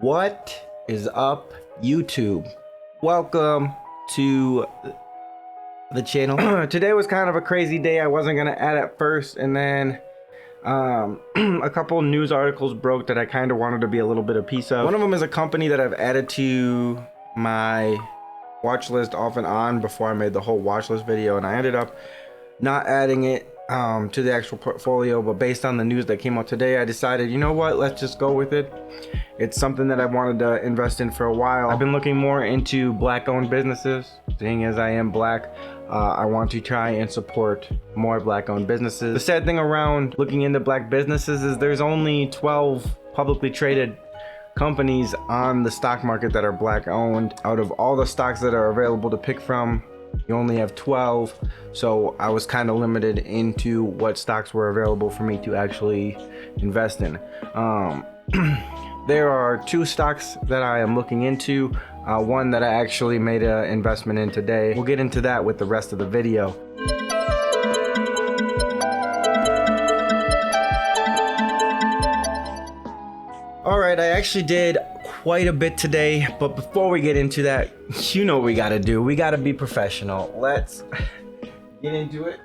What is up, YouTube? Welcome to the channel. Today was kind of a crazy day. I wasn't gonna add at first, and then a couple news articles broke that I kind of wanted to be a little bit of piece of. One of them is a company that I've added to my watch list off and on before I made the whole watch list video, and I ended up not adding it to the actual portfolio, but based on the news that came out today, I decided, you know what, let's just go with it. It's something that I wanted to invest in for a while. I've been looking more into black owned businesses. Seeing as I am black, I want to try and support more black owned businesses. The sad thing around looking into black businesses is there's only 12 publicly traded companies on the stock market that are black owned. Out of all the stocks that are available to pick from, you only have 12, so I was kind of limited into what stocks were available for me to actually invest in. There are two stocks that I am looking into, one that I actually made an investment in today. We'll get into that with the rest of the video. Alright, I actually did quite a bit today, but before we get into that, you know what we gotta do. We gotta be professional. Let's get into it.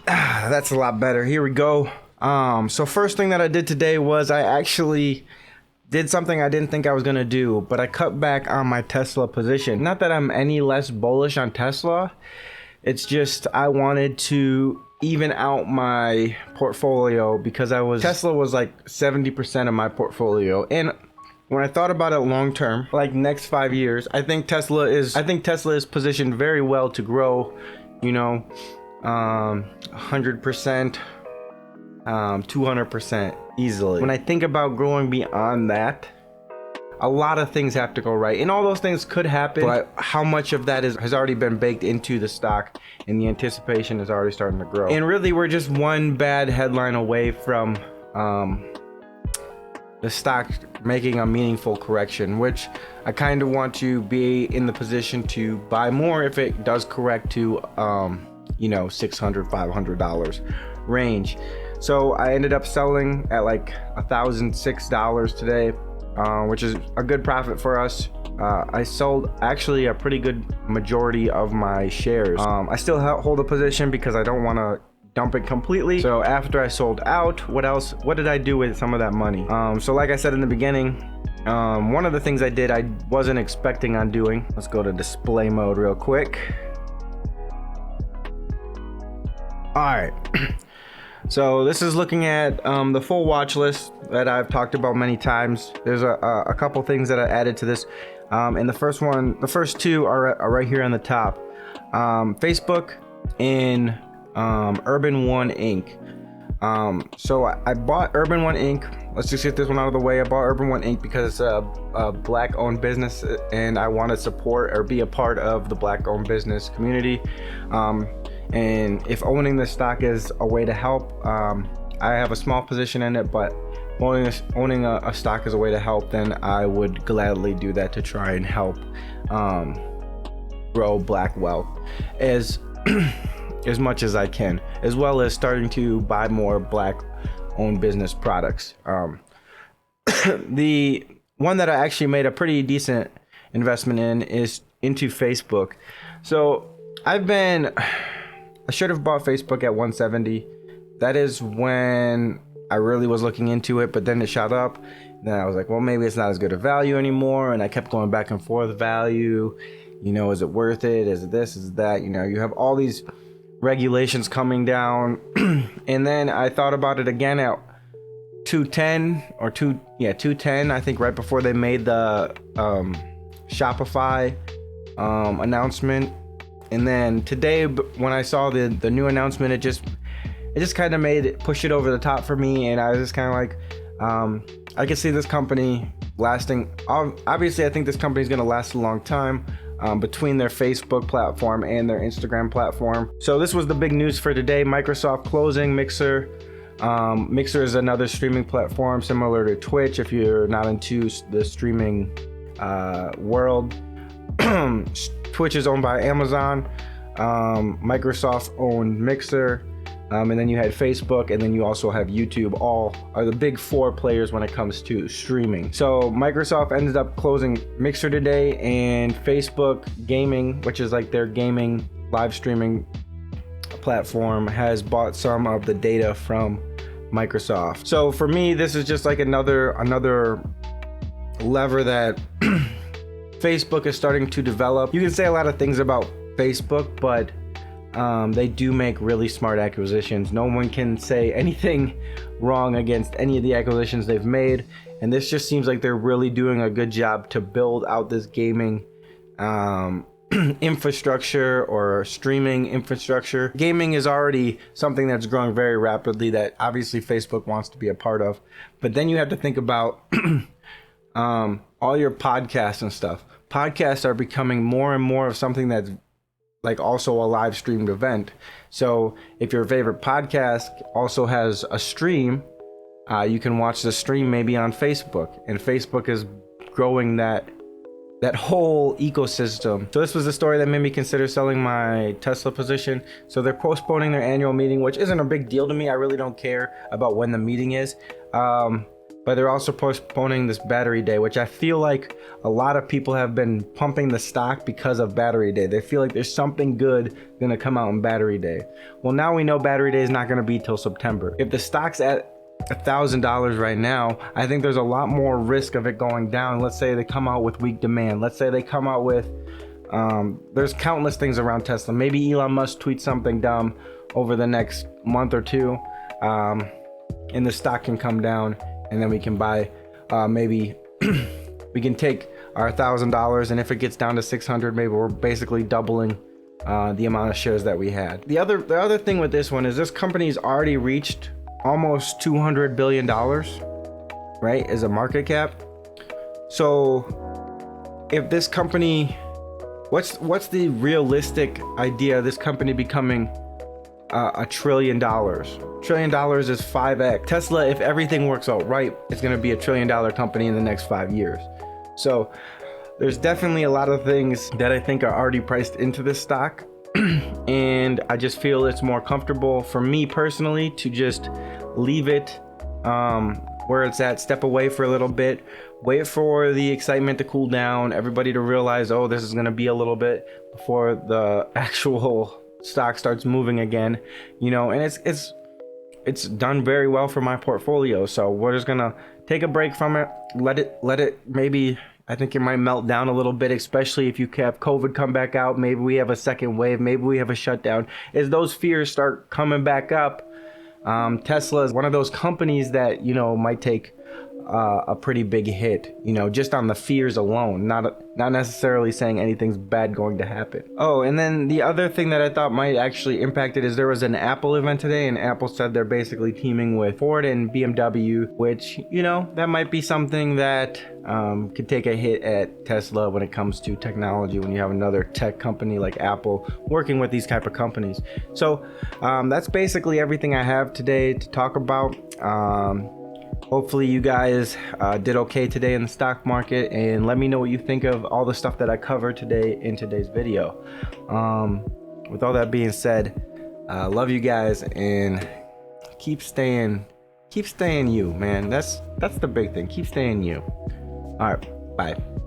That's a lot better. Here we go. So first thing that I did today was I actually did something I didn't think I was gonna do, but I cut back on my Tesla position. Not that I'm any less bullish on Tesla, it's just I wanted to even out my portfolio because Tesla was like 70% of my portfolio. And when I thought about it long term, like next 5 years, I think Tesla is positioned very well to grow, 100%, 200% easily. When I think about growing beyond that, a lot of things have to go right, and all those things could happen, but how much of that has already been baked into the stock, and the anticipation is already starting to grow. And really, we're just one bad headline away from the stock making a meaningful correction, which I kind of want to be in the position to buy more if it does correct to $600, $500 range. So I ended up selling at like $1,006 today, which is a good profit for us. I sold actually a pretty good majority of my shares. I still hold a position because I don't want to dump it completely. So after I sold out, what did I do with some of that money? So like I said in the beginning, one of the things I did I wasn't expecting on doing. Let's go to display mode real quick. All right. So this is looking at the full watch list that I've talked about many times. There's a couple things that I added to this, and the first two are right here on the top. Facebook and Urban One Inc. So I bought Urban One Inc. Let's just get this one out of the way. I bought Urban One Inc. because it's a black-owned business, and I want to support or be a part of the black-owned business community. And if owning this stock is a way to help, I have a small position in it, but owning a stock is a way to help, then I would gladly do that to try and help grow black wealth as much as I can, as well as starting to buy more black owned business products. The one that I actually made a pretty decent investment in is into Facebook. So I should have bought Facebook at 170. That is when I really was looking into it, but then it shot up. Then I was like, well, maybe it's not as good a value anymore. And I kept going back and forth value. Is it worth it? Is it this? Is it that? You have all these regulations coming down. And then I thought about it again at 210, I think, right before they made the Shopify announcement. And then today, when I saw the new announcement, it just kind of push it over the top for me. And I was just kind of like, I can see this company lasting. Obviously, I think this company is going to last a long time between their Facebook platform and their Instagram platform. So this was the big news for today. Microsoft closing Mixer. Mixer is another streaming platform similar to Twitch if you're not into the streaming world. Twitch is owned by Amazon. Microsoft owned Mixer. and then you had Facebook, and then you also have YouTube. All are the big four players when it comes to streaming. So Microsoft ended up closing Mixer today, and Facebook Gaming, which is like their gaming live streaming platform, has bought some of the data from Microsoft. So for me, this is just like another lever that Facebook is starting to develop. You can say a lot of things about Facebook, but they do make really smart acquisitions. No one can say anything wrong against any of the acquisitions they've made, and this just seems like they're really doing a good job to build out this gaming infrastructure or streaming infrastructure. Gaming is already something that's growing very rapidly that obviously Facebook wants to be a part of, but then you have to think about all your podcasts and stuff. Podcasts are becoming more and more of something that's like also a live streamed event. So if your favorite podcast also has a stream, you can watch the stream maybe on Facebook, and Facebook is growing that whole ecosystem. So this was the story that made me consider selling my Tesla position. So they're postponing their annual meeting, which isn't a big deal to me. I really don't care about when the meeting is. But they're also postponing this battery day, which I feel like a lot of people have been pumping the stock because of battery day. They feel like there's something good gonna come out on battery day. Well, now we know battery day is not gonna be till September. If the stock's at $1,000 right now, I think there's a lot more risk of it going down. Let's say they come out with weak demand. Let's say they come out with, there's countless things around Tesla. Maybe Elon Musk tweets something dumb over the next month or two, and the stock can come down, and then we can buy, maybe we can take our $1,000, and if it gets down to 600, maybe we're basically doubling the amount of shares that we had. The other thing with this one is this company's already reached almost $200 billion, right, as a market cap. So if this company, what's the realistic idea of this company becoming $1 trillion? $1 trillion is 5x. Tesla, if everything works out right, it's going to be $1 trillion company in the next 5 years. So there's definitely a lot of things that I think are already priced into this stock. And I just feel it's more comfortable for me personally to just leave it where it's at, step away for a little bit, wait for the excitement to cool down, everybody to realize, oh, this is going to be a little bit before the actual stock starts moving again, you know. And it's done very well for my portfolio, so we're just gonna take a break from it, let it maybe, I think it might melt down a little bit, especially if you have COVID come back out. Maybe we have a second wave, maybe we have a shutdown. As those fears start coming back up, Tesla is one of those companies that, you know, might take a pretty big hit, you know, just on the fears alone, not necessarily saying anything's bad going to happen. Oh, and then the other thing that I thought might actually impact it is there was an Apple event today, and Apple said they're basically teaming with Ford and BMW, which, you know, that might be something that could take a hit at Tesla when it comes to technology, when you have another tech company like Apple working with these type of companies. So that's basically everything I have today to talk about. Hopefully you guys did okay today in the stock market, and let me know what you think of all the stuff that I covered today in today's video. With all that being said, love you guys, and keep staying you, man. That's the big thing. Keep staying you. All right, bye.